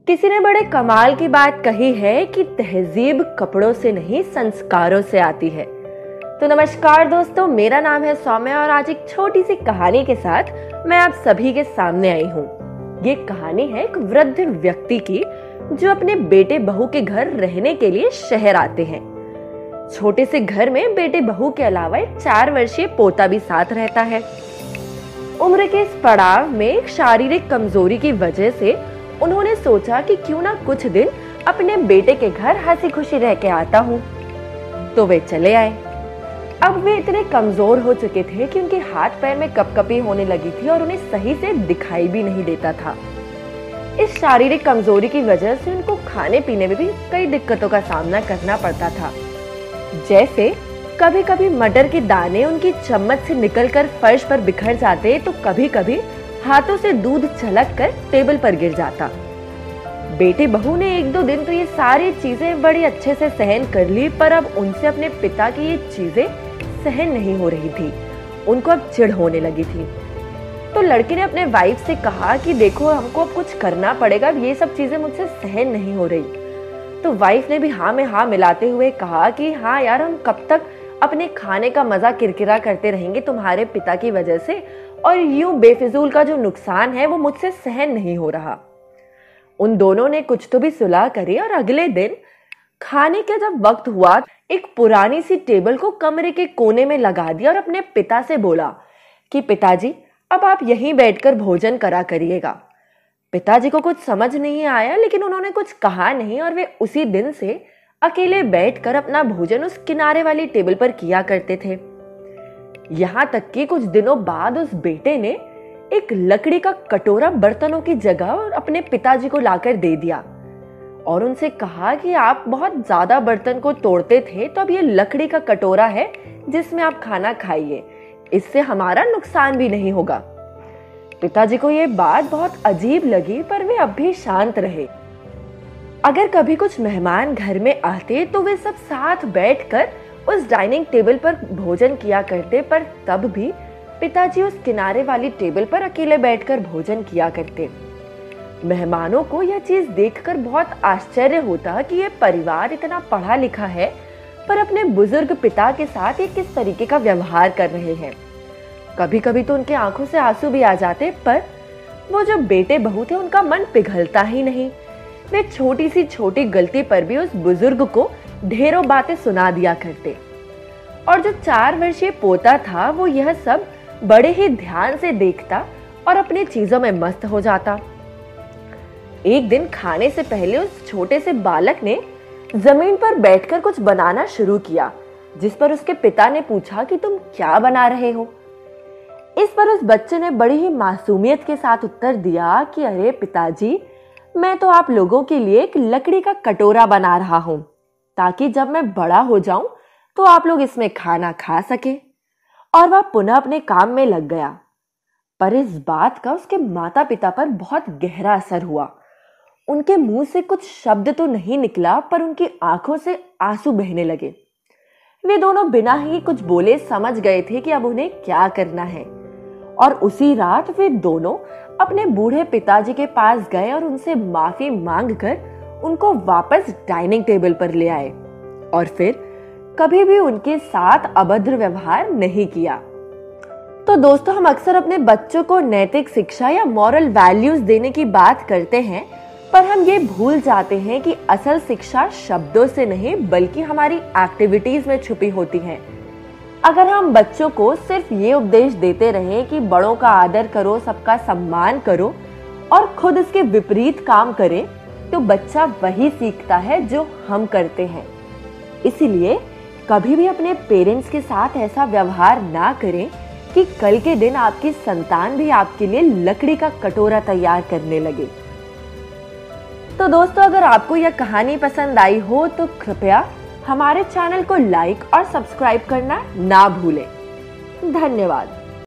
किसी ने बड़े कमाल की बात कही है कि तहजीब कपड़ों से नहीं संस्कारों से आती है। तो नमस्कार दोस्तों, मेरा नाम है सौम्या और आज एक छोटी सी कहानी के साथ मैं आप सभी के सामने आई हूँ। ये कहानी है एक वृद्ध व्यक्ति की जो अपने बेटे बहू के घर रहने के लिए शहर आते हैं। छोटे से घर में बेटे बहू के अलावा एक 4 वर्षीय पोता भी साथ रहता है। उम्र के इस पड़ाव में एक शारीरिक कमजोरी की वजह से उन्होंने सोचा कि क्यों ना कुछ दिन अपने बेटे के घर हंसी खुशी रह के आता हूँ। तो वे चले आए। अब वे इतने कमजोर हो चुके थे कि उनके हाथ पैर में कपकपी होने लगी थी और उन्हें सही से दिखाई भी नहीं देता था। इस शारीरिक कमजोरी की वजह से उनको खाने पीने में भी कई दिक्कतों का सामना करना पड़ता था। जैसे कभी कभी मटर के दाने उनकी चम्मच से निकलकर फर्श पर बिखर जाते, तो कभी कभी हाथों से दूध छलक कर टेबल पर गिर जाता। बेटे बहू ने 1-2 दिन तो ये सारी चीजें बड़ी अच्छे से सहन कर ली, पर अब उनसे अपने पिता की ये चीजें सहन नहीं हो रही थी। उनको अब चिढ़ होने लगी थी। तो लड़के ने अपने वाइफ से कहा कि देखो, हमको अब कुछ करना पड़ेगा, ये सब चीजें मुझसे सहन नहीं हो रही। तो वाइफ ने भी हाँ में हाँ मिलाते हुए कहा कि हाँ यार, हम कब तक अपने खाने का मजा किरकिरा करते रहेंगे तुम्हारे पिता की वजह से, और यूं बेफिजूल का जो नुकसान है वो मुझसे सहन नहीं हो रहा। उन दोनों ने कुछ तो भी सुलह करी और अगले दिन खाने का जब वक्त हुआ, एक पुरानी सी टेबल को कमरे के कोने में लगा दिया और अपने पिता से बोला कि पिताजी, अब आप यहीं बैठकर भोजन करा करिएगा। पिताजी को कुछ समझ नहीं आया, लेकिन उन्होंने कुछ कहा नहीं और वे उसी दिन से अकेले बैठकर अपना भोजन उस किनारे वाली टेबल पर किया करते थे। यहाँ तक कि कुछ दिनों बाद उस बेटे ने एक लकड़ी का कटोरा बर्तनों की जगह और अपने पिताजी को लाकर दे दिया और उनसे कहा कि आप बहुत ज्यादा बर्तन को तोड़ते थे, तो अब ये लकड़ी का कटोरा है जिसमें आप खाना खाइए, इससे हमारा नुकसान भी नहीं होगा। पिताजी को ये बात बहुत अजीब लगी, पर वे अब भी शांत रहे। अगर कभी कुछ मेहमान घर में आते तो वे सब साथ बैठकर उस डाइनिंग टेबल पर भोजन किया करते, पर तब भी पिताजी उस किनारे वाली टेबल पर अकेले बैठकर भोजन किया करते। मेहमानों को यह चीज देखकर बहुत आश्चर्य होता कि यह परिवार इतना पढ़ा लिखा है, पर अपने बुजुर्ग पिता के साथ ये किस तरीके का व्यवहार कर रहे हैं। कभी कभी तो उनके आंखों से आंसू भी आ जाते, पर वो जो बेटे बहू थे उनका मन पिघलता ही नहीं। वे छोटी सी छोटी गलती पर भी उस बुजुर्ग को ढेरों बातें सुना दिया करते। और जो 4 वर्षीय पोता था वो यह सब बड़े ही ध्यान से देखता और अपनी चीजों में मस्त हो जाता। एक दिन खाने से पहले उस छोटे से बालक ने जमीन पर बैठकर कुछ बनाना शुरू किया, जिस पर उसके पिता ने पूछा कि तुम क्या बना रहे हो। इस पर उस बच्चे ने बड़ी ही मासूमियत के साथ उत्तर दिया कि अरे पिताजी, मैं तो आप लोगों के लिए एक लकड़ी का कटोरा बना रहा हूं, ताकि जब मैं बड़ा हो जाऊं तो आप लोग इसमें खाना खा सके। और वह पुनः अपने काम में लग गया। पर इस बात का उसके माता पिता पर बहुत गहरा असर हुआ। उनके मुंह से कुछ शब्द तो नहीं निकला, पर उनकी आंखों से आंसू बहने लगे। वे दोनों बिना ही कुछ बोले समझ गए थे कि अब उन्हें क्या करना है। और उसी रात वे दोनों अपने बूढ़े पिताजी के पास गए और उनसे माफी मांगकर उनको वापस डाइनिंग टेबल पर ले आए और फिर कभी भी उनके साथ अभद्र व्यवहार नहीं किया। तो दोस्तों, हम अक्सर अपने बच्चों को नैतिक शिक्षा या मॉरल वैल्यूज देने की बात करते हैं, पर हम ये भूल जाते हैं कि असल शिक्षा शब्दों से नहीं बल्कि हमारी एक्टिविटीज में छुपी होती है। अगर हम बच्चों को सिर्फ ये उपदेश देते रहें कि बड़ों का आदर करो, सबका सम्मान करो और खुद इसके विपरीत काम करें, तो बच्चा वही सीखता है जो हम करते हैं। इसीलिए कभी भी अपने पेरेंट्स के साथ ऐसा व्यवहार ना करें कि कल के दिन आपकी संतान भी आपके लिए लकड़ी का कटोरा तैयार करने लगे। तो दोस्तों, अगर आपको यह कहानी पसंद आई हो तो कृपया हमारे चैनल को लाइक और सब्सक्राइब करना ना भूलें। धन्यवाद।